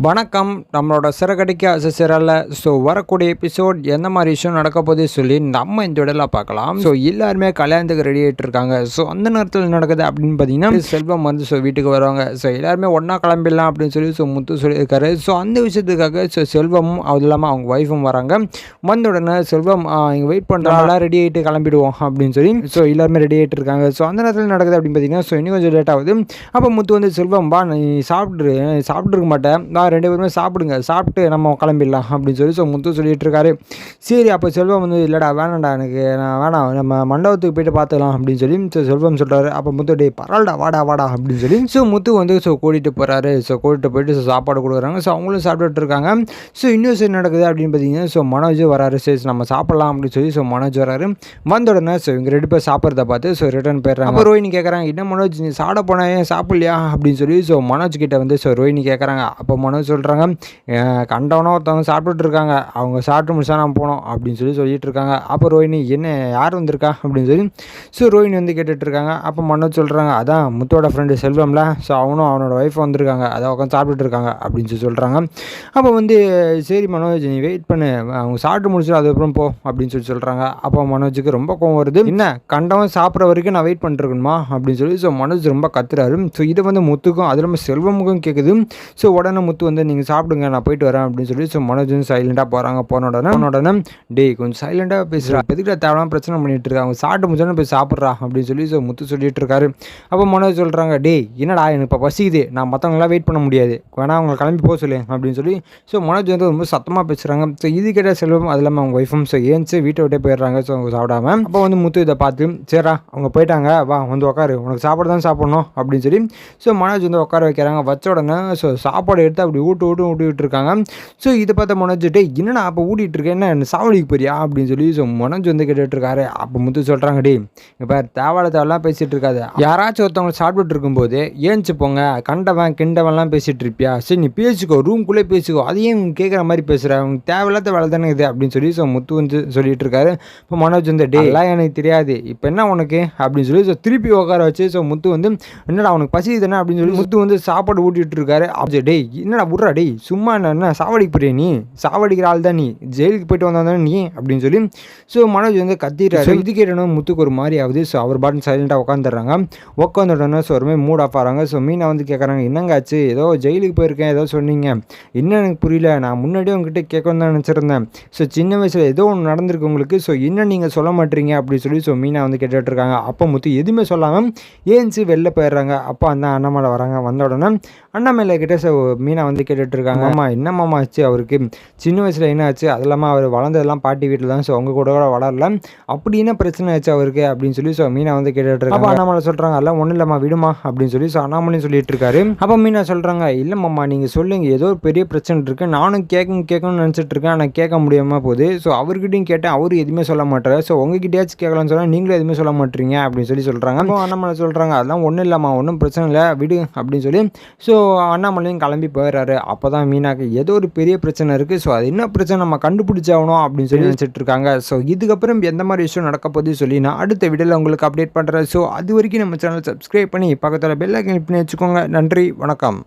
வணக்கம். நம்மளோட சிறகடிக்க அசைச்சரல்ல. ஸோ வரக்கூடிய எபிசோட் எந்த மாதிரி விஷயம் நடக்க போகுது சொல்லி நம்ம இந்த இடத்துல பார்க்கலாம். ஸோ எல்லாருமே கல்யாணத்துக்கு ரெடி ஆகிட்டு இருக்காங்க. ஸோ அந்த நேரத்தில் நடக்குது அப்படின்னு பார்த்தீங்கன்னா செல்வம் வந்து வீட்டுக்கு வருவாங்க. ஸோ எல்லாருமே ஒன்றா கிளம்பிடலாம் அப்படின்னு சொல்லி முத்து சொல்லியிருக்காரு. ஸோ அந்த விஷயத்துக்காக செல்வமும் அது இல்லாமல் அவங்க ஒய்ஃபும் வராங்க. வந்த உடனே செல்வம் இங்கே வெயிட் பண்ணுறாங்களா, ரெடி ஆகிட்டு கிளம்பிடுவோம் அப்படின்னு சொல்லி எல்லாருமே ரெடி ஆகிட்டு இருக்காங்க. ஸோ அந்த நேரத்தில் நடக்குது அப்படின்னு பார்த்தீங்கன்னா இன்னும் கொஞ்சம் லேட் ஆகுது. அப்போ முத்து வந்து செல்வம் வா, நீ சாப்பிட்டுருக்க மாட்டேன், ரெண்டு பேருமே சாப்பிடுங்க, சாப்பிட்டு நம்ம கிளம்பிடலாம் அப்படின்னு சொல்லி முத்து சொல்லிட்டு இருக்காரு. சரி, அப்போ செல்வம் வந்து இல்லைடா வேணாண்டா, எனக்கு நான் வேணாம், நம்ம மண்டபத்துக்கு போயிட்டு பார்த்துக்கலாம் அப்படின்னு சொல்லி செல்வம் சொல்கிறாரு. அப்போ முத்து டே பரவாயில்டா வாடா அப்படின்னு சொல்லி முத்து வந்து கூட்டிகிட்டு போகிறாரு. கூட்டிகிட்டு போயிட்டு சாப்பாடு கொடுக்குறாங்க. அவங்களும் சாப்பிட்டுட்டு இருக்காங்க. இன்னும் சரி நடக்குது அப்படின்னு பார்த்தீங்கன்னா மனோஜ் வராரு. சரி நம்ம சாப்பிட்லாம் அப்படின்னு சொல்லி மனோஜ் வராரு. வந்த உடனே இவங்க ரெண்டு பேர் சாப்பிட்றத பார்த்து ரிட்டர்ன் போயிடுறாங்க. அப்போ ரோஹினி கேட்குறாங்க, என்ன மனோஜ் நீ சாப்பிட போனேன் சாப்பிட்லையா அப்படின்னு சொல்லி மனோஜ் கிட்ட வந்து ரோஹினி கேட்குறாங்க. அப்போ மனோஜ் சொல்கிறாங்க, கண்டவனோ ஒருத்தவங்க சாப்பிட்டுட்டு இருக்காங்க, அவங்க சாப்பிட்டு முடிச்சா நான் போனோம் அப்படின்னு சொல்லிட்டு இருக்காங்க. அப்போ ரோஹினி என்ன யார் வந்திருக்கா அப்படின்னு சொல்லி ரோஹினி வந்து கேட்டுட்டு இருக்காங்க. அப்போ மனோஜ் சொல்கிறாங்க, அதான் முத்தோட ஃப்ரெண்டு செல்வம்ல, அவனும் அவனோட ஒய்ஃப் வந்திருக்காங்க, அதை உட்காந்து சாப்பிட்டுட்டு இருக்காங்க அப்படின்னு சொல்கிறாங்க. அப்போ வந்து சரி மனோஜ் நீ வெயிட் பண்ணு, அவங்க சாப்பிட்டு முடிச்சு அதுக்கப்புறம் போ அப்படின்னு சொல்கிறாங்க. அப்போ மனோஜுக்கு ரொம்ப கோவம் வருது. என்ன கண்டவன் சாப்பிட்ற வரைக்கும் நான் வெயிட் பண்ணிருக்கணுமா அப்படின்னு சொல்லி மனோஜ் ரொம்ப கத்துறாரு. இதை வந்து முத்துக்கும் அது இல்லாமல் செல்வமுக்கும் கேட்குது. உடனே முத்து வந்து நீங்கள் சாப்பிடுங்க, நான் போயிட்டு வரேன் அப்படின்னு சொல்லி மனோஜ் வந்து சைலண்டாக போகிறாங்க. போன உடனே டே கொஞ்சம் சைலண்டாக பேசுகிறா, எதுக்கிட்ட தேவையான பிரச்சனை பண்ணிட்டு இருக்காங்க, அவங்க சாப்பிட்டு முடிச்சோன்னு போய் சாப்பிட்றா அப்படின்னு சொல்லி முத்து சொல்லிட்டு இருக்காரு. அப்போ மனோஜ் சொல்கிறாங்க, டே என்னடா எனக்கு இப்போ பசிக்குது, நான் மற்றவங்களாம் வெயிட் பண்ண முடியாது, வேணா அவங்க கிளம்பி போக சொல்லு அப்படின்னு சொல்லி மனோஜ் வந்து ரொம்ப சத்தமாக பேசுகிறாங்க. இது கேட்ட செல்வம் அது இல்லாமல் அவங்க ஒய்ஃபும் ஏன்ச்சு வீட்டை விட்டே போயிடுறாங்க. அவங்க சாப்பிடாம. அப்போ வந்து முத்து இதை பார்த்து சரிடா அவங்க போயிட்டாங்க, வா வந்து உட்காரு, உனக்கு சாப்பாடு தான் சாப்பிட்ணும் அப்படின்னு சொல்லி மனோஜ் வந்து உட்கார வைக்கிறாங்க. வச்ச உடனே சாப்பாடு எடுத்து அப்படி ஊட்டிட்டு இருக்காங்க. இதை பார்த்த மனோஜ் டே என்னடா அப்போ ஊட்டிகிட்டு இருக்கேன், என்ன சாவடிக்கு போறியா அப்படின்னு சொல்லி மனோஜ் வந்து கேட்டுட்டு இருக்காரு. அப்போ முத்து சொல்கிறாங்க, டே இப்போ தேவையெல்லாம் பேசிகிட்டு இருக்காது, யாராச்சும் ஒருத்தவங்க சாப்பிட்டுட்டு இருக்கும்போது ஏஞ்சி போங்க, கண்டவன் கிண்டவன்லாம் பேசிகிட்டு இருப்பியா, சரி நீ பேசிக்கோ, ரூம்குள்ளே பேசிக்கோ, அதையும் கேட்குற மாதிரி பேசுகிற, அவங்க தேவையில்லாத வேலை தானே இது அப்படின்னு சொல்லி முத்து வந்து சொல்லிட்டு இருக்காரு. இப்போ மனோஜ் வந்து டே எல்லாம் எனக்கு தெரியாது, இப்போ என்ன உனக்கு அப்படின்னு சொல்லி திருப்பி உட்கார வச்சு முத்து வந்து என்னடா உனக்கு பசி தானே அப்படின்னு சொல்லி முத்து வந்து சாப்பாடு ஊட்டிட்டு இருக்காரு. அப்படி டே என்னடா விட்றா டே சும்மா என்ன சாவடிக்கு போறிய, நீ சாவடிக்கிற ஆள் தான், நீ ஜெயிலுக்கு போயிட்டு வந்தாதானே நீ அப்படின்னு சொல்லி மனோஜ் வந்து கத்திடுறாரு. இது கேட்டணும் முத்துக்கு ஒரு மாதிரி ஆகுது. அவர் பாட்டு சைலண்டாக உட்காந்துடுறாங்க. உட்காந்து உடனே ஒரு மாதிரி மூட் ஆஃப் ஆகிறாங்க. மீனா வந்து கேட்குறாங்க, என்னங்க ஆச்சு, ஏதோ ஜெயிலுக்கு போயிருக்கேன் ஏதோ சொன்னீங்க, என்ன எனக்கு புரியல, நான் முன்னாடியே உங்ககிட்ட கேட்கணும் தான் நினச்சிருந்தேன், சின்ன வயசில் ஏதோ ஒன்று நடந்திருக்கு உங்களுக்கு, என்ன நீங்கள் சொல்ல மாட்டீங்க அப்படின்னு சொல்லி மீனா வந்து கேட்டுட்டு இருக்காங்க. அப்போ முத்து எதுவுமே சொல்லாமல் ஏன்ச்சு வெளில போயிடுறாங்க. அப்போ அந்த அண்ணாமலை வராங்க. வந்த உடனே அண்ணாமலை கிட்ட மீனா வந்து கேட்டுட்டு இருக்காங்க, மாமா என்ன மாமா ஆச்சு அவருக்கு, சின்ன வயசில் என்ன ஆச்சு, அது இல்லாமல் அவர் வளர்ந்ததெல்லாம் பாட்டி வீட்டில் தான், அவங்க கூட வளரல, அப்படி என்ன பிரச்சனை ஆச்சு அவருக்கு அப்படின்னு சொல்லி மீனா வந்து கேட்டுட்டு இருக்காங்க. அப்போ அண்ணாமலை சொல்கிறாங்க, அதெல்லாம் ஒன்றும் இல்லைம்மா விடுமா அப்படின்னு சொல்லி அண்ணாமலையும் சொல்லிட்டு இருக்காரு. அப்போ மீனா சொல்கிறாங்க, இல்லை மாமா நீங்கள் சொல்லுங்க, ஏதோ ஒரு பெரிய பிரச்சனை இருக்குது, நானும் கேட்கணும்னு நினச்சிட்டு இருக்கேன், ஆனால் கேட்க முடியாமல் போகுது, அவர்கிட்டையும் கேட்டேன் அவரு எதுவுமே சொல்ல மாட்டாரு, உங்ககிட்டயாச்சும் கேட்கலாம்னு சொன்னால் நீங்களும் எதுவுமே சொல்ல மாட்டீங்க அப்படின்னு சொல்லி சொல்கிறாங்க. அப்போ அண்ணாமலை சொல்கிறாங்க, அதெல்லாம் ஒன்றும் இல்லைம்மா, ஒன்றும் பிரச்சனை இல்லை விடு அப்படின்னு சொல்லி அண்ணாமலையும் கிளம்பி போயிடுறாரு. அப்போ தான் மீனாக்கு ஏதோ ஒரு பெரிய பிரச்சனை இருக்குது, அது என்ன பிரச்சனை நம்ம கண்டுபிடிச்சாகணும் அப்படின்னு சொல்லி நினச்சிட்டு இருக்காங்க. இதுக்கப்புறம் எந்த மாதிரி விஷயம் நடக்க போகுது சொல்லி நான் அடுத்த வீடியோவில் உங்களுக்கு அப்டேட் பண்ணுறேன். அது வரைக்கும் நம்ம சேனல் சப்ஸ்கிரைப் பண்ணி பக்கத்தில் பெல் ஐகான் கிளிக் பண்ணி வச்சுக்கோங்க. நன்றி, வணக்கம்.